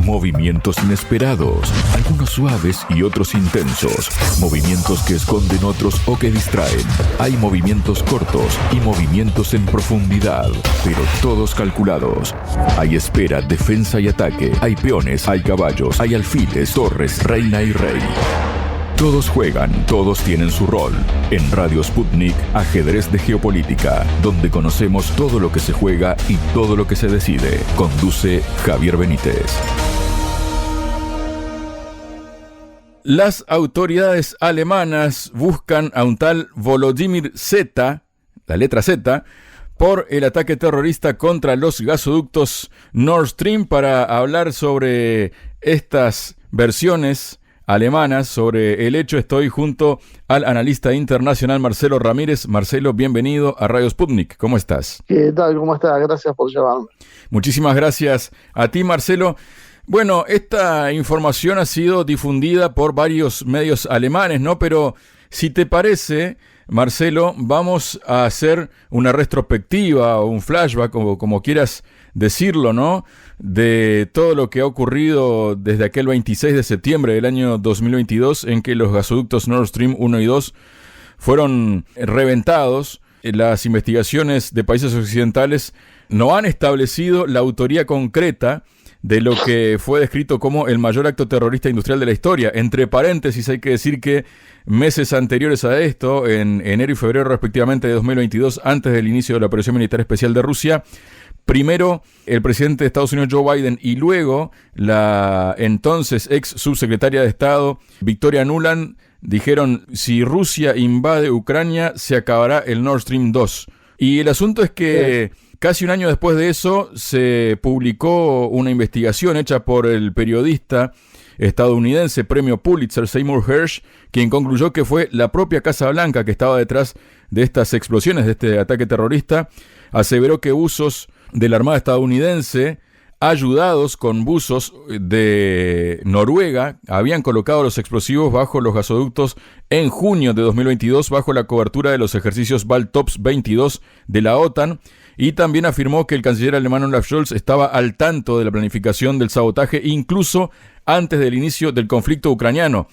Movimientos inesperados, algunos suaves y otros intensos. Movimientos que esconden otros o que distraen. Hay movimientos cortos y movimientos en profundidad, pero todos calculados. Hay espera, defensa y ataque. Hay peones, hay caballos, hay alfiles, torres, reina y rey. Todos juegan, todos tienen su rol. En Radio Sputnik, Ajedrez de Geopolítica, donde conocemos todo lo que se juega y todo lo que se decide. Conduce Javier Benítez. Las autoridades alemanas buscan a un tal Volodymyr Z, la letra Z, por el ataque terrorista contra los gasoductos Nord Stream. Para hablar sobre estas versiones alemanas sobre el hecho, estoy junto al analista internacional Marcelo Ramírez. Marcelo, bienvenido a Radio Sputnik. ¿Cómo estás? ¿Qué tal? ¿Cómo estás? Gracias por llamarme. Muchísimas gracias a ti, Marcelo. Bueno, esta información ha sido difundida por varios medios alemanes, ¿no? Pero si te parece, Marcelo, vamos a hacer una retrospectiva o un flashback, como quieras decirlo, ¿no?, de todo lo que ha ocurrido desde aquel 26 de septiembre del año 2022, en que los gasoductos Nord Stream 1 y 2 fueron reventados. Las investigaciones de países occidentales no han establecido la autoría concreta de lo que fue descrito como el mayor acto terrorista industrial de la historia. Entre paréntesis, hay que decir que meses anteriores a esto, en enero y febrero respectivamente de 2022, antes del inicio de la operación militar especial de Rusia, primero el presidente de Estados Unidos, Joe Biden, y luego la entonces ex subsecretaria de Estado, Victoria Nuland, dijeron: si Rusia invade Ucrania, se acabará el Nord Stream 2. Y el asunto es que casi un año después de eso se publicó una investigación hecha por el periodista estadounidense premio Pulitzer Seymour Hersh, quien concluyó que fue la propia Casa Blanca que estaba detrás de estas explosiones, de este ataque terrorista. Aseveró que buzos de la Armada estadounidense, ayudados con buzos de Noruega, habían colocado los explosivos bajo los gasoductos en junio de 2022 bajo la cobertura de los ejercicios Baltops 22 de la OTAN, y también afirmó que el canciller alemán Olaf Scholz estaba al tanto de la planificación del sabotaje incluso antes del inicio del conflicto ucraniano.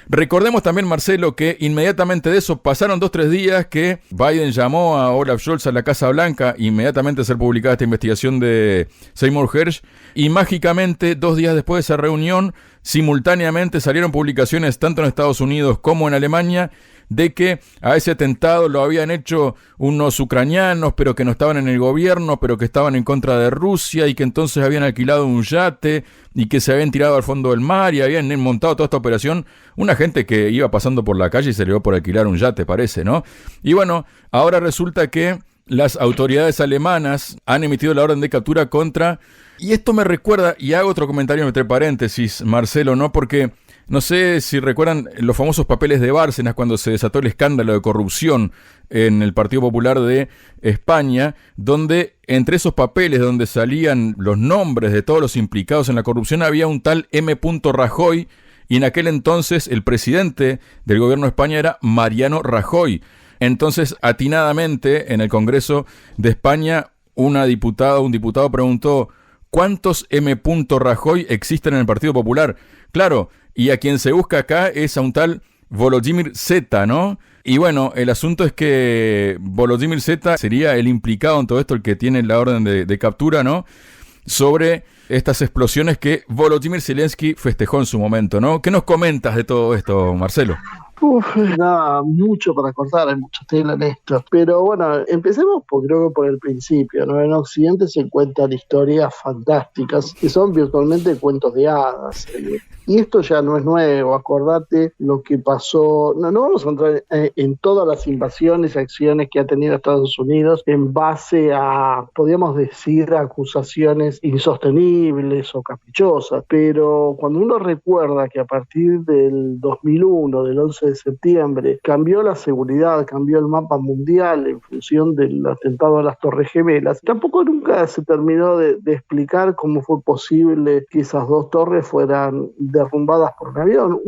Recordemos también, Marcelo, que inmediatamente de eso pasaron 2-3 días que Biden llamó a Olaf Scholz a la Casa Blanca, inmediatamente a ser publicada esta investigación de Seymour Hersh, y mágicamente 2 días después de esa reunión, simultáneamente salieron publicaciones tanto en Estados Unidos como en Alemania de que a ese atentado lo habían hecho unos ucranianos, pero que no estaban en el gobierno, pero que estaban en contra de Rusia, y que entonces habían alquilado un yate y que se habían tirado al fondo del mar y habían montado toda esta operación. Una gente que iba pasando por la calle y se le dio por alquilar un yate, parece, ¿no? Y bueno, ahora resulta que las autoridades alemanas han emitido la orden de captura contra... Y esto me recuerda, y hago otro comentario entre paréntesis, Marcelo, ¿no? Porque no sé si recuerdan los famosos papeles de Bárcenas cuando se desató el escándalo de corrupción en el Partido Popular de España, donde entre esos papeles donde salían los nombres de todos los implicados en la corrupción había un tal M. Rajoy, y en aquel entonces el presidente del gobierno de España era Mariano Rajoy. Entonces, atinadamente, en el Congreso de España, un diputado preguntó: ¿cuántos M. Rajoy existen en el Partido Popular? Claro, y a quien se busca acá es a un tal Volodymyr Z, ¿no? Y bueno, el asunto es que Volodymyr Z sería el implicado en todo esto, el que tiene la orden de captura, ¿no?, sobre estas explosiones que Volodymyr Zelensky festejó en su momento, ¿no? ¿Qué nos comentas de todo esto, Marcelo? Nada, mucho para cortar, hay mucha tela en esto. Pero bueno, empecemos creo que por el principio, ¿no? En Occidente se cuentan historias fantásticas que son virtualmente cuentos de hadas. Y esto ya no es nuevo, acordate lo que pasó. No vamos a entrar en todas las invasiones y acciones que ha tenido Estados Unidos en base a, podríamos decir, acusaciones insostenibles o caprichosas, pero cuando uno recuerda que a partir del 2001, del 11 11 de septiembre cambió la seguridad, cambió el mapa mundial en función del atentado a las Torres Gemelas, tampoco nunca se terminó de explicar cómo fue posible que esas dos torres fueran derrumbadas por un avión.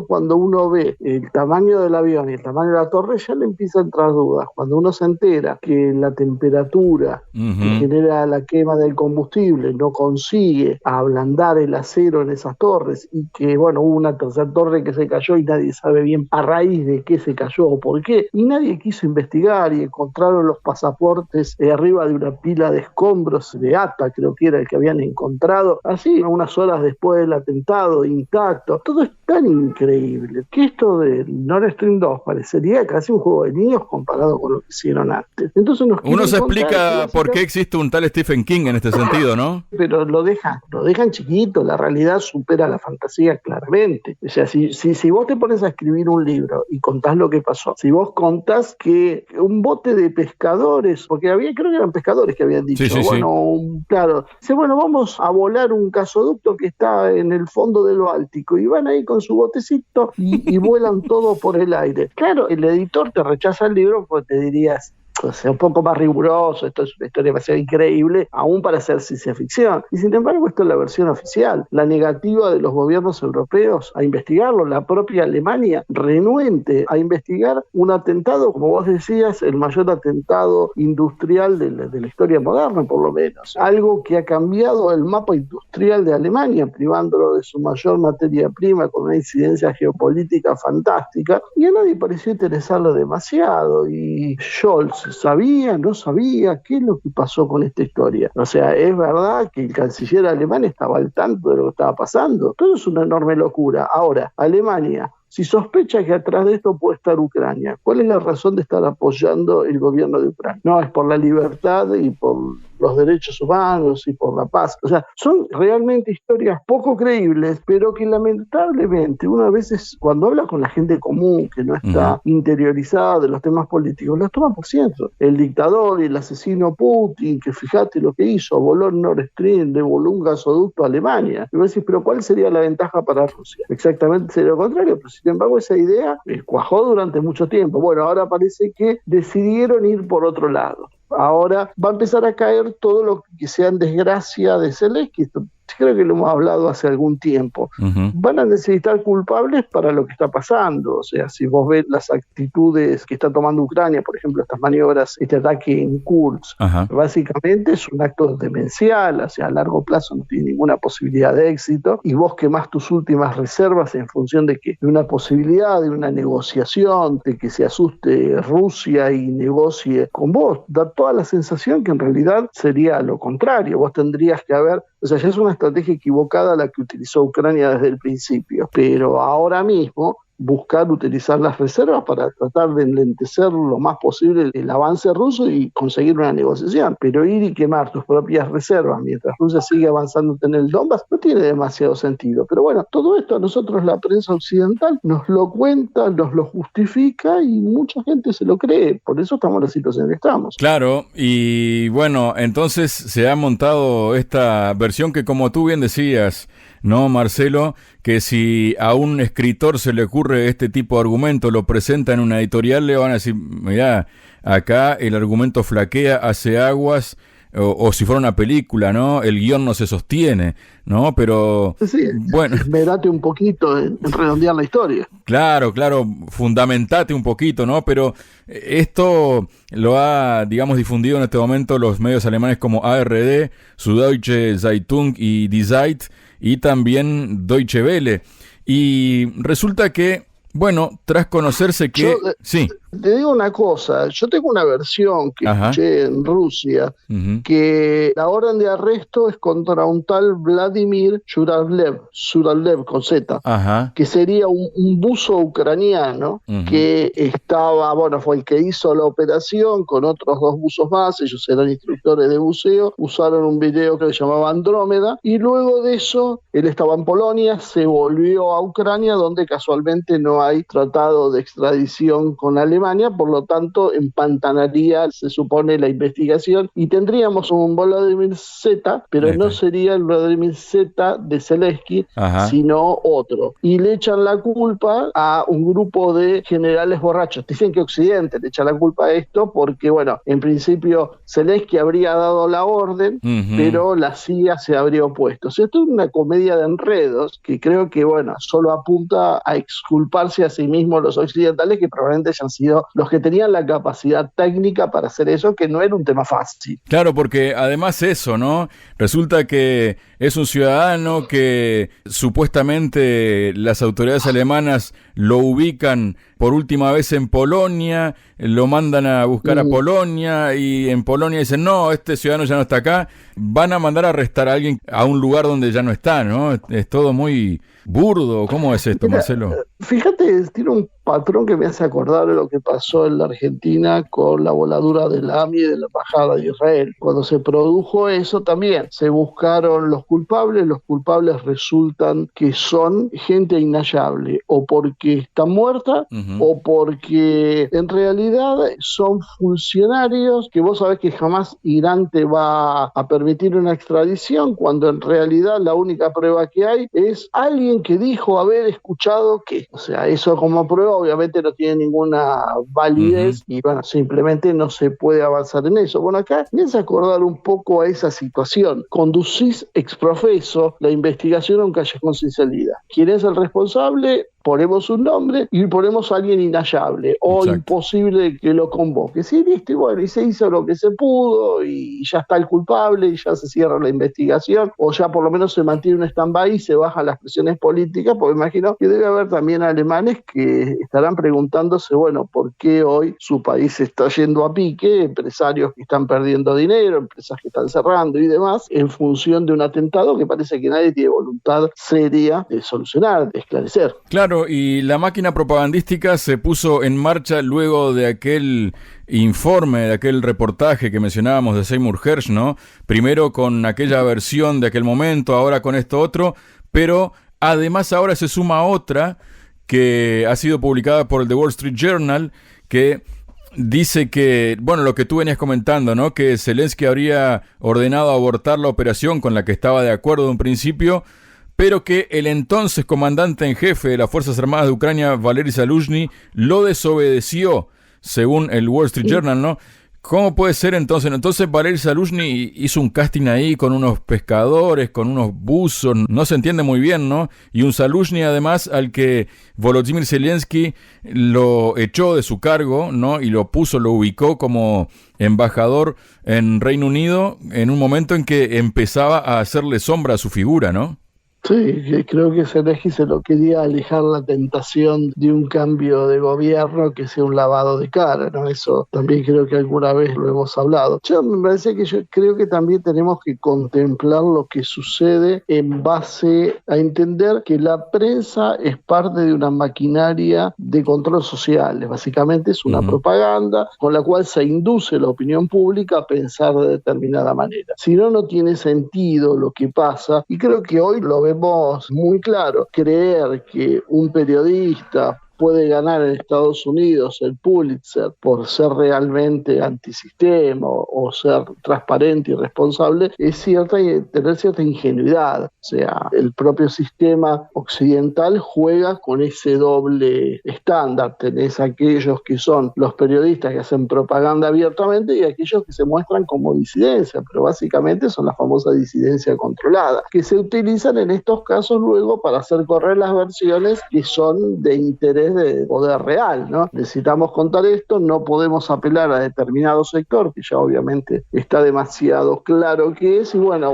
Cuando uno ve el tamaño del avión y el tamaño de la torre, ya le empieza a entrar dudas. Cuando uno se entera que la temperatura que genera la quema del combustible no consigue ablandar el acero en esas torres, y que hubo una tercera torre que se cayó y nadie sabe bien a raíz de qué se cayó o por qué, y nadie quiso investigar, y encontraron los pasaportes arriba de una pila de escombros de ATA, creo que era el que habían encontrado, así unas horas después del atentado, intacto. Todo es tan increíble que esto del Nord Stream 2 parecería casi un juego de niños comparado con lo que hicieron antes. Entonces uno se explica por qué existe un tal Stephen King en este sentido, ¿no? Pero lo dejan chiquito, la realidad supera la fantasía claramente. O sea, si vos te pones a escribir un libro y contás lo que pasó, si vos contás que un bote de pescadores, porque creo que eran pescadores que habían dicho, claro, dice, vamos a volar un gasoducto que está en el fondo del Báltico, y van ahí con su botecito y vuelan todo por el aire. Claro, el editor te rechaza el libro porque te dirías, o sea, un poco más riguroso, esto es una historia demasiado increíble, aún para hacer ciencia ficción. Y sin embargo, esto es la versión oficial. La negativa de los gobiernos europeos a investigarlo, la propia Alemania renuente a investigar un atentado, como vos decías, el mayor atentado industrial de la historia moderna, por lo menos. Algo que ha cambiado el mapa industrial de Alemania, privándolo de su mayor materia prima, con una incidencia geopolítica fantástica, y a nadie pareció interesarlo demasiado. Y Scholz, ¿sabía? ¿No sabía? ¿Qué es lo que pasó con esta historia? O sea, es verdad que el canciller alemán estaba al tanto de lo que estaba pasando. Todo es una enorme locura. Ahora, Alemania, si sospecha que atrás de esto puede estar Ucrania, ¿cuál es la razón de estar apoyando el gobierno de Ucrania? No, es por la libertad y por los derechos humanos y por la paz. O sea, son realmente historias poco creíbles, pero que lamentablemente uno a veces, cuando habla con la gente común que no está interiorizada de los temas políticos, los toma por cierto. El dictador y el asesino Putin, que fíjate lo que hizo, voló en Nord Stream, le voló un gasoducto a Alemania. Y vos decís, pero ¿cuál sería la ventaja para Rusia? Exactamente sería lo contrario, pero sin embargo esa idea cuajó durante mucho tiempo. Bueno, ahora parece que decidieron ir por otro lado. Ahora va a empezar a caer todo lo que sea en desgracia de Zelensky. Creo que lo hemos hablado hace algún tiempo. Van a necesitar culpables para lo que está pasando. O sea, si vos ves las actitudes que está tomando Ucrania, por ejemplo, estas maniobras, este ataque en Kursk, básicamente es un acto demencial. O sea, a largo plazo no tiene ninguna posibilidad de éxito, y vos quemás tus últimas reservas en función de una posibilidad de una negociación, de que se asuste Rusia y negocie con vos. Da toda la sensación que en realidad sería lo contrario. Vos tendrías que o sea, ya es una estrategia equivocada la que utilizó Ucrania desde el principio, pero ahora mismo buscar utilizar las reservas para tratar de enlentecer lo más posible el avance ruso y conseguir una negociación. Pero ir y quemar tus propias reservas mientras Rusia sigue avanzando en el Donbass no tiene demasiado sentido. Pero bueno, todo esto a nosotros la prensa occidental nos lo cuenta, nos lo justifica y mucha gente se lo cree. Por eso estamos en la situación que estamos. Claro, y bueno, entonces se ha montado esta versión que, como tú bien decías, ¿no, Marcelo? Que si a un escritor se le ocurre este tipo de argumento, lo presenta en una editorial, le van a decir, mirá, acá el argumento flaquea, hace aguas, o si fuera una película, ¿no? El guión no se sostiene, ¿no? Pero, sí, bueno. Esmerate un poquito en redondear la historia. Claro, fundamentate un poquito, ¿no? Pero esto lo ha, digamos, difundido en este momento los medios alemanes como ARD, Süddeutsche Zeitung y Die Zeit, y también Deutsche Welle. Y resulta que, bueno, tras conocerse que... sí. Te digo una cosa, yo tengo una versión que escuché en Rusia, que la orden de arresto es contra un tal Vladimir Zhuravlev con Z, que sería un buzo ucraniano que fue el que hizo la operación con otros dos buzos más. Ellos eran instructores de buceo, usaron un video que se llamaba Andrómeda, y luego de eso él estaba en Polonia, se volvió a Ucrania, donde casualmente no hay tratado de extradición con Alemania, Alemania, por lo tanto empantanaría, se supone, la investigación y tendríamos un Volodymyr Z, pero no sería el Volodymyr Z de Zelensky, sino otro. Y le echan la culpa a un grupo de generales borrachos. Dicen que Occidente le echa la culpa a esto porque, bueno, en principio Zelensky habría dado la orden, pero la CIA se habría opuesto. O sea, esto es una comedia de enredos que creo que, bueno, solo apunta a exculparse a sí mismos los occidentales, que probablemente hayan sido los que tenían la capacidad técnica para hacer eso, que no era un tema fácil. Claro, porque además eso, ¿no? Resulta que es un ciudadano que supuestamente las autoridades alemanas lo ubican por última vez en Polonia, lo mandan a buscar a Polonia y en Polonia dicen, no, este ciudadano ya no está acá, van a mandar a arrestar a alguien a un lugar donde ya no está, ¿no? Es todo muy burdo. ¿Cómo es esto, Marcelo? Fíjate, tiene un patrón que me hace acordar de lo que pasó en la Argentina con la voladura de la AMI y de la Embajada de Israel. Cuando se produjo eso también se buscaron los culpables resultan que son gente inhallable, o porque está muerta, o porque en realidad son funcionarios que vos sabés que jamás Irán te va a permitir una extradición, cuando en realidad la única prueba que hay es alguien que dijo haber escuchado que, o sea, eso como prueba obviamente no tiene ninguna validez y bueno, simplemente no se puede avanzar en eso. Bueno, acá me hace acordar un poco a esa situación. Conducís ex profeso la investigación a un callejón sin salida. ¿Quién es el responsable? Ponemos un nombre y ponemos a alguien inhallable o imposible que lo convoque. Sí, listo, y bueno, y se hizo lo que se pudo y ya está el culpable y ya se cierra la investigación, o ya por lo menos se mantiene un stand-by y se bajan las presiones políticas, porque imagino que debe haber también alemanes que estarán preguntándose, bueno, ¿por qué hoy su país está yendo a pique? Empresarios que están perdiendo dinero, empresas que están cerrando y demás, en función de un atentado que parece que nadie tiene voluntad seria de solucionar, de esclarecer. Claro, y la máquina propagandística se puso en marcha luego de aquel informe, de aquel reportaje que mencionábamos de Seymour Hersh, ¿no? Primero con aquella versión de aquel momento, ahora con esto otro, pero además ahora se suma otra que ha sido publicada por el The Wall Street Journal, que dice que, bueno, lo que tú venías comentando, ¿no? Que Zelensky habría ordenado abortar la operación con la que estaba de acuerdo de un principio, pero que el entonces comandante en jefe de las Fuerzas Armadas de Ucrania, Valery Zaluzhny, lo desobedeció, según el Wall Street Journal, ¿no? ¿Cómo puede ser entonces? Entonces Valery Zaluzhny hizo un casting ahí con unos pescadores, con unos buzos, no se entiende muy bien, ¿no? Y un Zaluzhny además al que Volodymyr Zelensky lo echó de su cargo, ¿no? Y lo ubicó como embajador en Reino Unido en un momento en que empezaba a hacerle sombra a su figura, ¿no? Sí, creo que Zelensky se lo quería alejar la tentación de un cambio de gobierno que sea un lavado de cara, ¿no? Eso también creo que alguna vez lo hemos hablado. Me parece que yo creo que también tenemos que contemplar lo que sucede en base a entender que la prensa es parte de una maquinaria de control social. Básicamente es una propaganda con la cual se induce la opinión pública a pensar de determinada manera. Si no, no tiene sentido lo que pasa, y creo que hoy lo vemos muy claro. Creer que un periodista puede ganar en Estados Unidos el Pulitzer por ser realmente antisistema o ser transparente y responsable es cierta y tener cierta ingenuidad. O sea, el propio sistema occidental juega con ese doble estándar. Tenés aquellos que son los periodistas que hacen propaganda abiertamente y aquellos que se muestran como disidencia, pero básicamente son la famosa disidencia controlada, que se utilizan en estos casos luego para hacer correr las versiones que son de interés de poder real, ¿no? Necesitamos contar esto, no podemos apelar a determinado sector, que ya obviamente está demasiado claro que es, y bueno,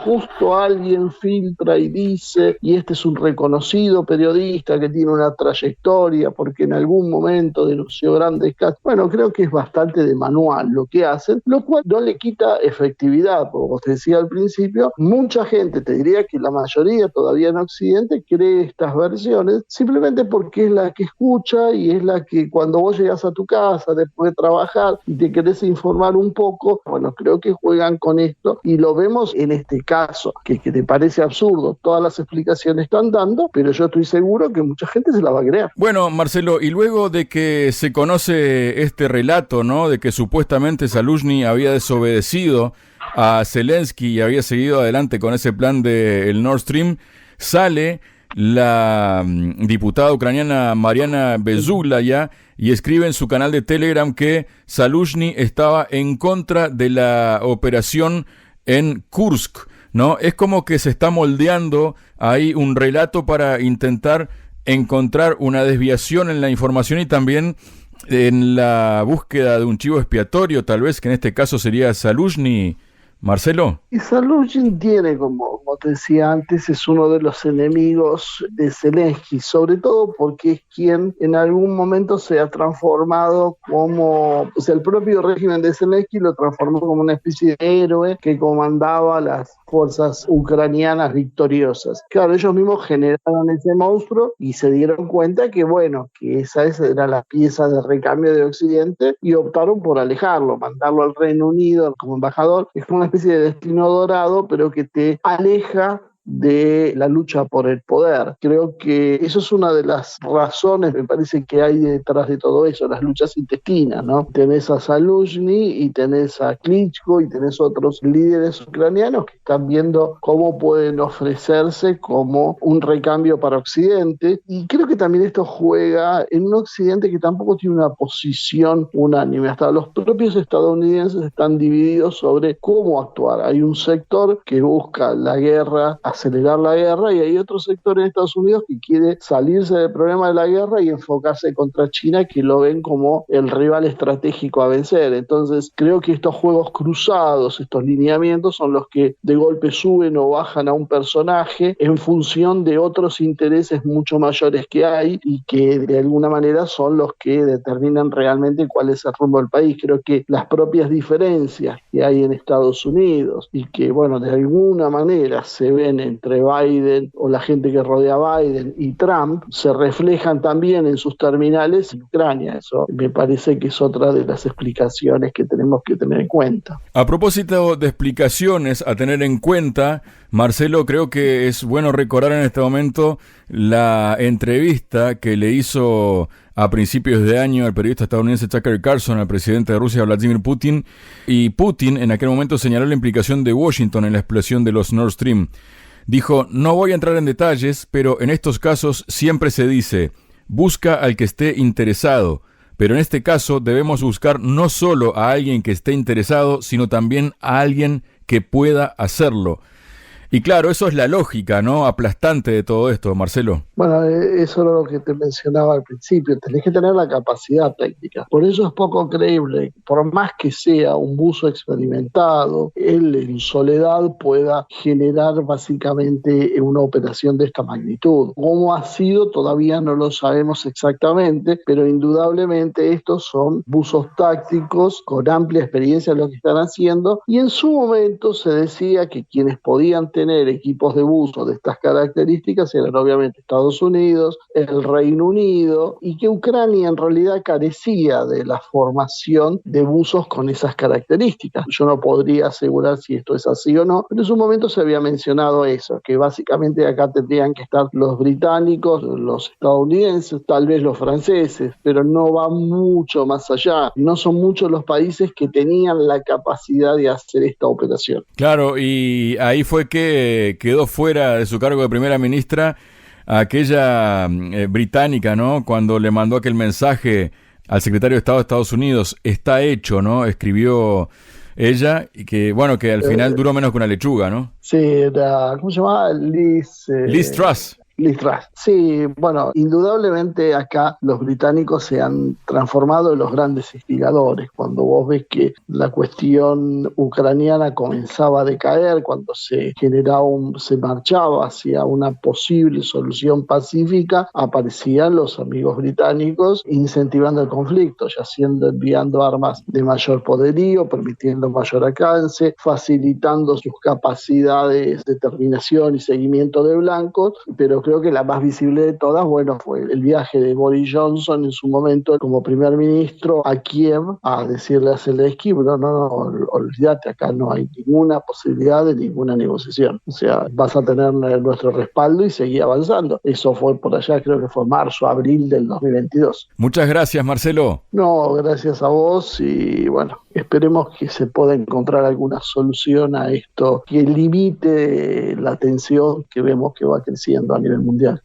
justo alguien filtra y dice, y este es un reconocido periodista que tiene una trayectoria porque en algún momento denunció grandes casos. Bueno, creo que es bastante de manual lo que hacen, lo cual no le quita efectividad, como te decía al principio, mucha gente, te diría que la mayoría todavía en Occidente, cree estas versiones simplemente porque es la que escucha y es la que cuando vos llegas a tu casa después de trabajar y te querés informar un poco, bueno, creo que juegan con esto y lo vemos en este caso, que te parece absurdo, todas las explicaciones están dando, pero yo estoy seguro que mucha gente se la va a creer. Bueno, Marcelo, y luego de que se conoce este relato, ¿no?, de que supuestamente Zaluzhny había desobedecido a Zelensky y había seguido adelante con ese plan del Nord Stream, sale la diputada ucraniana Mariana Bezuglia y escribe en su canal de Telegram que Zaluzhny estaba en contra de la operación en Kursk, ¿no? Es como que se está moldeando ahí un relato para intentar encontrar una desviación en la información y también en la búsqueda de un chivo expiatorio, tal vez, que en este caso sería Zaluzhny, Marcelo. Y Zaluzhny tiene, como te decía antes, es uno de los enemigos de Zelensky, sobre todo porque es quien en algún momento se ha transformado como, o sea, el propio régimen de Zelensky lo transformó como una especie de héroe que comandaba las fuerzas ucranianas victoriosas. Claro, ellos mismos generaron ese monstruo y se dieron cuenta que, bueno, que esa era la pieza de recambio de Occidente y optaron por alejarlo, mandarlo al Reino Unido como embajador. Es como una especie de destino dorado, pero que te aleja de la lucha por el poder. Creo que eso es una de las razones, me parece, que hay detrás de todo eso, las luchas intestinas, ¿no? Tenés a Zaluzhny y tenés a Klitschko y tenés otros líderes ucranianos que están viendo cómo pueden ofrecerse como un recambio para Occidente, y creo que también esto juega en un Occidente que tampoco tiene una posición unánime. Hasta los propios estadounidenses están divididos sobre cómo actuar. Hay un sector que busca la guerra, acelerar la guerra, y hay otro sector en Estados Unidos que quiere salirse del problema de la guerra y enfocarse contra China, que lo ven como el rival estratégico a vencer. Entonces creo que estos juegos cruzados, estos lineamientos son los que de golpe suben o bajan a un personaje en función de otros intereses mucho mayores que hay y que de alguna manera son los que determinan realmente cuál es el rumbo del país. Creo que las propias diferencias que hay en Estados Unidos y que, bueno, de alguna manera se ven entre Biden o la gente que rodea a Biden y Trump, se reflejan también en sus terminales en Ucrania. Eso me parece que es otra de las explicaciones que tenemos que tener en cuenta. A propósito de explicaciones a tener en cuenta, Marcelo, creo que es bueno recordar en este momento la entrevista que le hizo a principios de año el periodista estadounidense Tucker Carlson al presidente de Rusia, Vladimir Putin, y Putin en aquel momento señaló la implicación de Washington en la explosión de los Nord Stream. Dijo: no voy a entrar en detalles, pero en estos casos siempre se dice, busca al que esté interesado, pero en este caso debemos buscar no solo a alguien que esté interesado, sino también a alguien que pueda hacerlo. Y claro, eso es la lógica, ¿no?, aplastante de todo esto, Marcelo. Bueno, eso era lo que te mencionaba al principio, tenés que tener la capacidad técnica. Por eso es poco creíble, por más que sea un buzo experimentado, él en soledad pueda generar básicamente una operación de esta magnitud. ¿Cómo ha sido? Todavía no lo sabemos exactamente, pero indudablemente estos son buzos tácticos con amplia experiencia en lo que están haciendo, y en su momento se decía que quienes podían tener equipos de buzo de estas características eran obviamente Estados Unidos, el Reino Unido, y que Ucrania en realidad carecía de la formación de buzos con esas características. Yo no podría asegurar si esto es así o no, pero en su momento se había mencionado eso, que básicamente acá tendrían que estar los británicos, los estadounidenses, tal vez los franceses, pero no va mucho más allá. No son muchos los países que tenían la capacidad de hacer esta operación. Claro, y ahí fue que quedó fuera de su cargo de primera ministra aquella británica, ¿no?, cuando le mandó aquel mensaje al secretario de Estado de Estados Unidos: está hecho, ¿no?, escribió ella, y que, bueno, que al final duró menos que una lechuga, ¿no? Sí, era, ¿cómo se llamaba? Liz Truss. Liz Truss. Sí, bueno, indudablemente acá los británicos se han transformado en los grandes instigadores. Cuando vos ves que la cuestión ucraniana comenzaba a decaer, cuando se marchaba hacia una posible solución pacífica, aparecían los amigos británicos incentivando el conflicto, enviando armas de mayor poderío, permitiendo mayor alcance, facilitando sus capacidades de determinación y seguimiento de blancos, pero creo que la más visible de todas, bueno, fue el viaje de Boris Johnson en su momento como primer ministro a Kiev a decirle a Zelensky, no, olvídate, acá no hay ninguna posibilidad de ninguna negociación. O sea, vas a tener nuestro respaldo y seguir avanzando. Eso fue por allá, creo que fue marzo, abril del 2022. Muchas gracias, Marcelo. No, gracias a vos y bueno, esperemos que se pueda encontrar alguna solución a esto que limite la tensión que vemos que va creciendo a nivel mundial.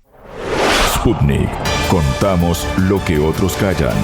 Sputnik. Contamos lo que otros callan.